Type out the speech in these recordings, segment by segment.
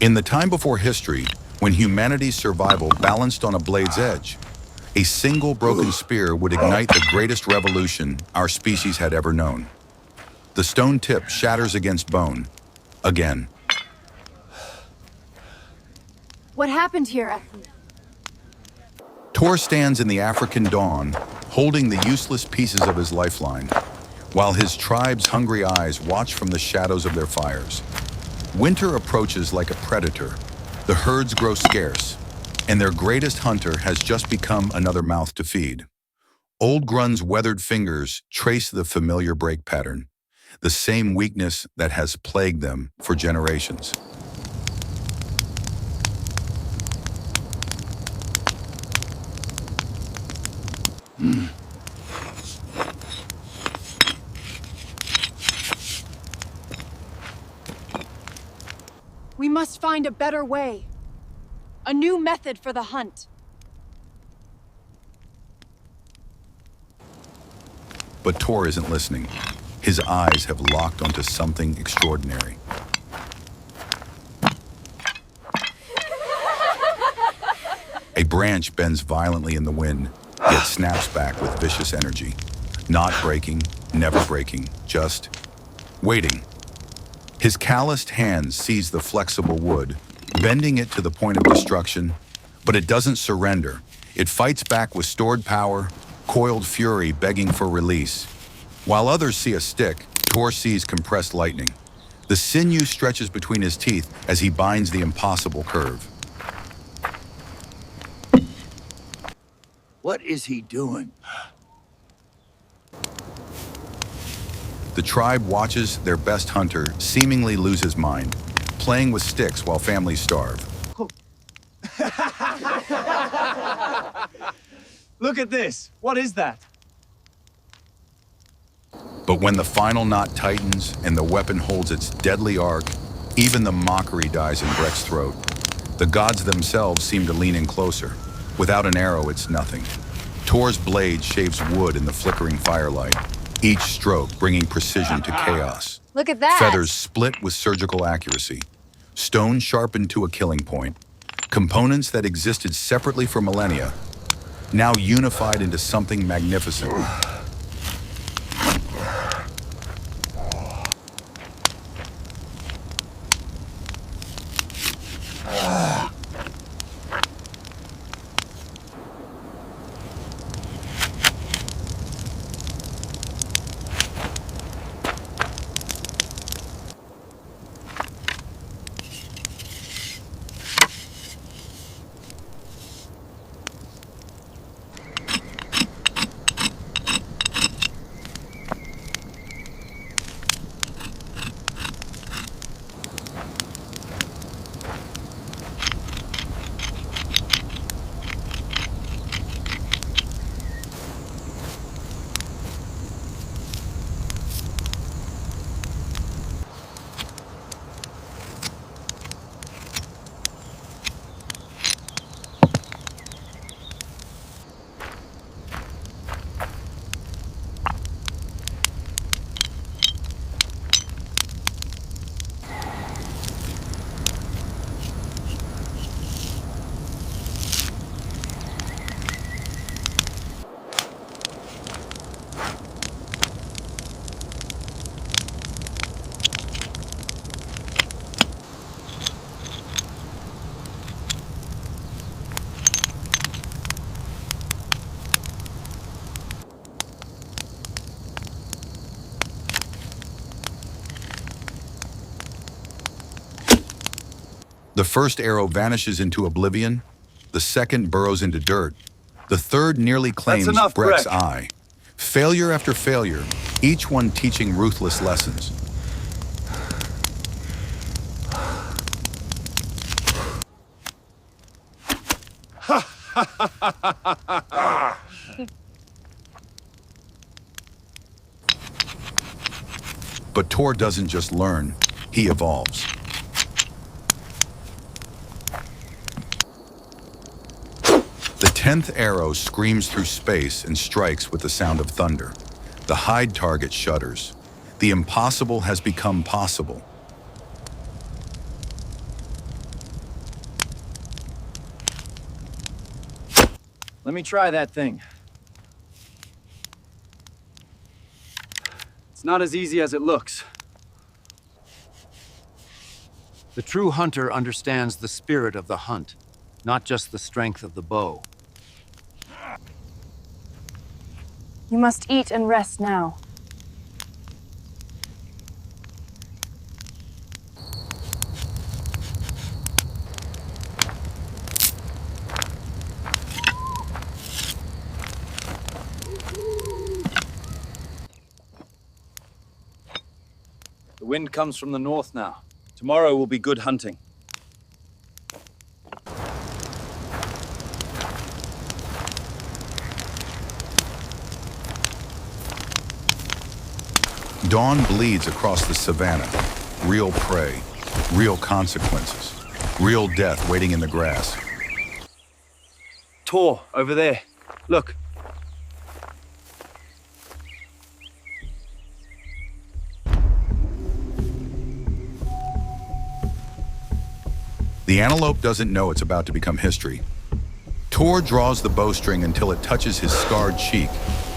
In the time before history, when humanity's survival balanced on a blade's edge, a single broken spear would ignite the greatest revolution our species had ever known. The stone tip shatters against bone, again. What happened here? Tor stands in the African dawn, holding the useless pieces of his lifeline, while his tribe's hungry eyes watch from the shadows of their fires. Winter approaches like a predator. The herds grow scarce, and their greatest hunter has just become another mouth to feed. Old Grun's weathered fingers trace the familiar break pattern, the same weakness that has plagued them for generations. We must find a better way. A new method for the hunt. But Tor isn't listening. His eyes have locked onto something extraordinary. A branch bends violently in the wind, yet snaps back with vicious energy. Not breaking, never breaking, just waiting. His calloused hands seize the flexible wood, bending it to the point of destruction, but it doesn't surrender. It fights back with stored power, coiled fury begging for release. While others see a stick, Tor sees compressed lightning. The sinew stretches between his teeth as he binds the impossible curve. What is he doing? The tribe watches their best hunter seemingly lose his mind, playing with sticks while families starve. Look at this. What is that? But when the final knot tightens and the weapon holds its deadly arc, even the mockery dies in Breck's throat. The gods themselves seem to lean in closer. Without an arrow, it's nothing. Tor's blade shaves wood in the flickering firelight, each stroke bringing precision to chaos. Look at that! Feathers split with surgical accuracy, stone sharpened to a killing point. Components that existed separately for millennia, now unified into something magnificent. The first arrow vanishes into oblivion, the second burrows into dirt, the third nearly claims Breck's eye. Failure after failure, each one teaching ruthless lessons. But Tor doesn't just learn, he evolves. The 10th arrow screams through space and strikes with the sound of thunder. The hide target shudders. The impossible has become possible. Let me try that thing. It's not as easy as it looks. The true hunter understands the spirit of the hunt, not just the strength of the bow. You must eat and rest now. The wind comes from the north now. Tomorrow will be good hunting. Dawn bleeds across the savannah. Real prey, real consequences, real death waiting in the grass. Tor, over there. Look. The antelope doesn't know it's about to become history. Tor draws the bowstring until it touches his scarred cheek,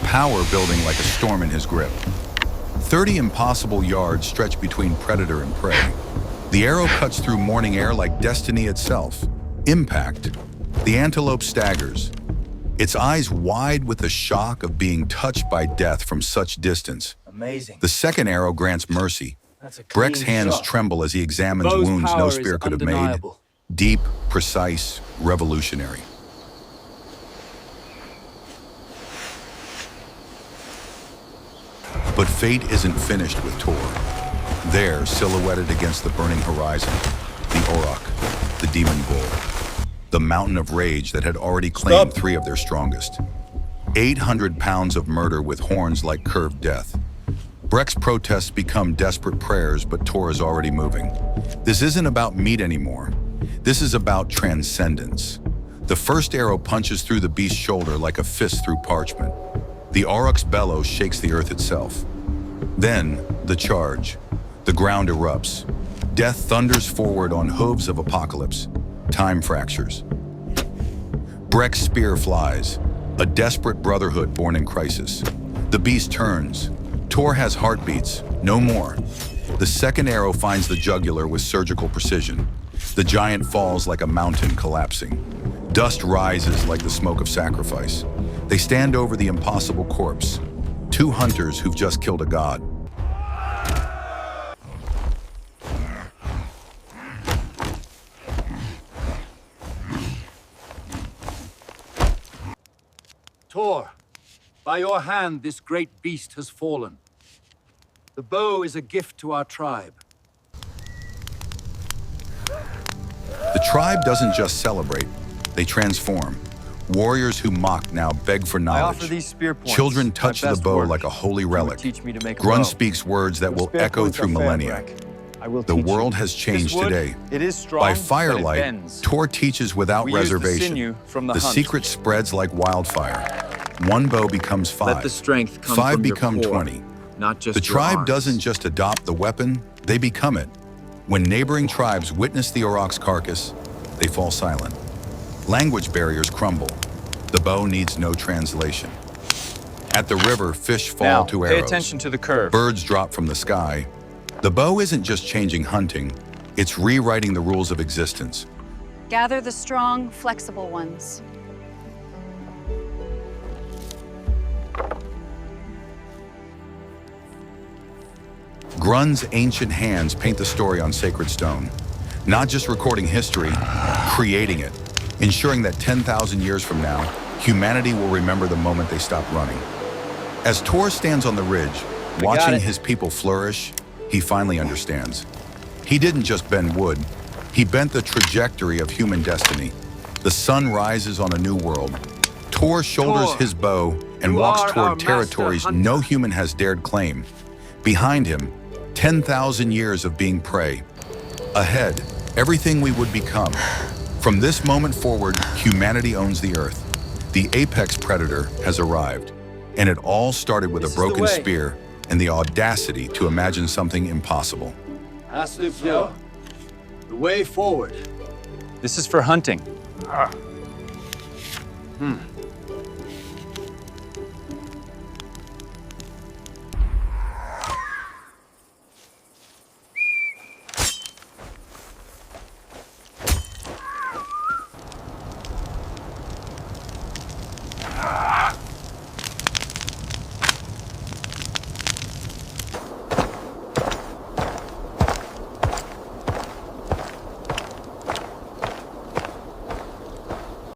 power building like a storm in his grip. 30 impossible yards stretch between predator and prey. The arrow cuts through morning air like destiny itself. Impact. The antelope staggers, its eyes wide with the shock of being touched by death from such distance. Amazing. The second arrow grants mercy. That's a clean Breck's hands shot. tremble as he examines Bow's wounds no power is spear could have made. undeniable. Deep, precise, revolutionary. But fate isn't finished with Tor. There, silhouetted against the burning horizon, the Auroch, the demon bull, the mountain of rage that had already claimed 3 of their strongest. 800 pounds of murder with horns like curved death. Breck's protests become desperate prayers, but Tor is already moving. This isn't about meat anymore. This is about transcendence. The first arrow punches through the beast's shoulder like a fist through parchment. The Auroch's bellow shakes the earth itself. Then, the charge. The ground erupts. Death thunders forward on hooves of apocalypse. Time fractures. Breck's spear flies, a desperate brotherhood born in crisis. The beast turns. Tor has heartbeats, no more. The second arrow finds the jugular with surgical precision. The giant falls like a mountain collapsing. Dust rises like the smoke of sacrifice. They stand over the impossible corpse. 2 hunters who've just killed a god. Tor, by your hand this great beast has fallen. The bow is a gift to our tribe. The tribe doesn't just celebrate, they transform. Warriors who mocked now beg for I knowledge. offer these spear points. Children My touch the best bow work. like a holy You would relic. teach me to make a Grun bow. speaks words that will Spear echo points through are fair, millennia. Breck. I will The teach world you. has changed This wood, today. It is strong, By but it firelight, bends. Tor teaches without We use the reservation. sinew from the hunt. secret spreads like wildfire. 1 bow becomes 5. Let the strength come 5 from your become core, 20. not just The your tribe arms. doesn't just adopt the weapon, they become it. When neighboring tribes witness the Auroch's carcass, they fall silent. Language barriers crumble. The bow needs no translation. At the river, fish fall Now, to pay arrows. attention to the curve. Birds drop from the sky. The bow isn't just changing hunting, it's rewriting the rules of existence. Gather the strong, flexible ones. Grun's ancient hands paint the story on sacred stone, not just recording history, creating it, ensuring that 10,000 years from now, humanity will remember the moment they stopped running. As Tor stands on the ridge, watching it. his people flourish, he finally understands. He didn't just bend wood, he bent the trajectory of human destiny. The sun rises on a new world. Tor shoulders Tor, his bow and you walks are our toward master territories hunter. no human has dared claim. Behind him, 10,000 years of being prey. Ahead, everything we would become. From this moment forward, humanity owns the earth. The apex predator has arrived, and it all started with This a is the broken way. spear and the audacity to imagine something impossible. The way forward. This is for hunting.